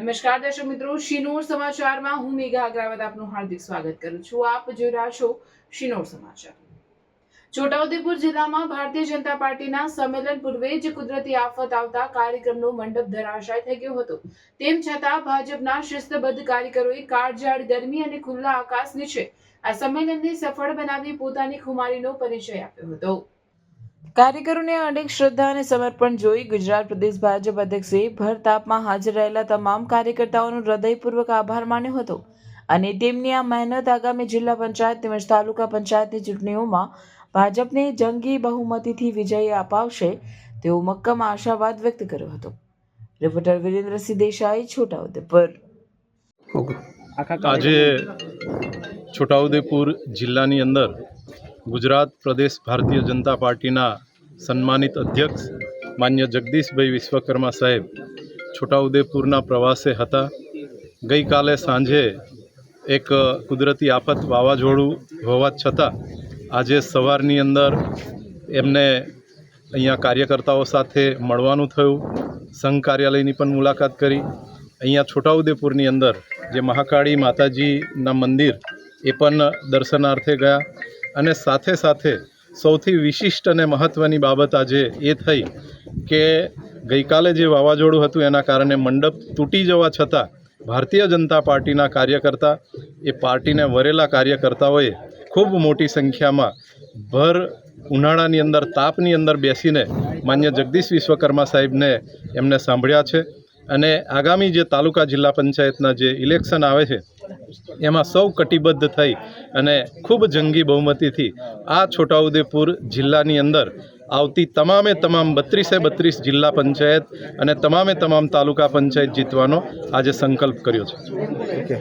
નમસ્કાર દર્શક મિત્રો, શિનોર સમાચારમાં હું મેઘા અગ્રવાલ આપનું હાર્દિક સ્વાગત કરું છું। આપ જોઈ રહ્યા છો શિનોર સમાચાર। છોટાઉદેપુર જિલ્લામાં ભારતીય જનતા પાર્ટીના સંમેલન પૂર્વે જ કુદરતી આફત આવતા કાર્યક્રમનો મંડપ ધરાશાય થઈ ગયો હતો। તેમ છતાં ભાજપના શિસ્તબદ્ધ કાર્યકરોએ કાળઝાળ ગરમી અને ખુલ્લા આકાશ નીચે આ સંમેલનને સફળ બનાવી પોતાની ખુમારીનો પરિચય આપ્યો હતો। કાર્યકરોને અનેક શ્રદ્ધા અને સમર્પણ જોઈ ગુજરાત પ્રદેશ ભાજપ અધ્યક્ષે ભર તાપમાં હાજર રહેલા તમામ કાર્યકર્તાઓનો હૃદયપૂર્વક આભાર માન્યો હતો અને તેમની આ મહેનત આગામી જિલ્લા પંચાયત તેમજ તાલુકા પંચાયતની ચૂંટણીઓમાં ભાજપને જંગી બહુમતીથી વિજય અપાવશે તેવો મક્કમ આશાવાદ વ્યક્ત કર્યો હતો। રિપોર્ટર વિરેન્દ્રસિંહ દેસાઈ, છોટાઉદેપુર। આજે છોટાઉદેપુર જિલ્લાની અંદર ગુજરાત પ્રદેશ ભારતીય જનતા પાર્ટીના સન્માનિત અધ્યક્ષ માન્ય જગદીશભાઈ વિશ્વકર્મા સાહેબ છોટાઉદેપુરના પ્રવાસે હતા। ગઈકાલે સાંજે એક કુદરતી આફત વાવાઝોડું હોવા છતાં આજે સવારની અંદર એમને અહીંયા કાર્યકર્તાઓ સાથે મળવાનું થયું। સંઘ કાર્યાલયની પણ મુલાકાત કરી। અહીંયા છોટાઉદેપુરની અંદર જે મહાકાળી માતાજીના મંદિર એ પણ દર્શનાર્થે ગયા અને સાથે સાથે સૌથી વિશિષ્ટ અને મહત્ત્વની બાબત આજે એ થઈ કે ગઈકાલે જે વાવાઝોડું હતું એના કારણે મંડપ તૂટી જવા છતાં ભારતીય જનતા પાર્ટીના કાર્યકર્તા એ પાર્ટીને વરેલા કાર્યકર્તાઓએ ખૂબ મોટી સંખ્યામાં ભર ઉનાળાની અંદર તાપની અંદર બેસીને માન્ય જગદીશ વિશ્વકર્મા સાહેબને એમને સાંભળ્યા છે અને આગામી જે તાલુકા જિલ્લા પંચાયતના જે ઇલેક્શન આવે છે એમાં સૌ કટિબદ્ધ થઈ અને ખૂબ જંગી બહુમતીથી આ છોટાઉદેપુર જિલ્લાની અંદર આવતી તમામે તમામ 32 જિલ્લા પંચાયત અને તમામે તમામ તાલુકા પંચાયત જીતવાનો આજે સંકલ્પ કર્યો છે।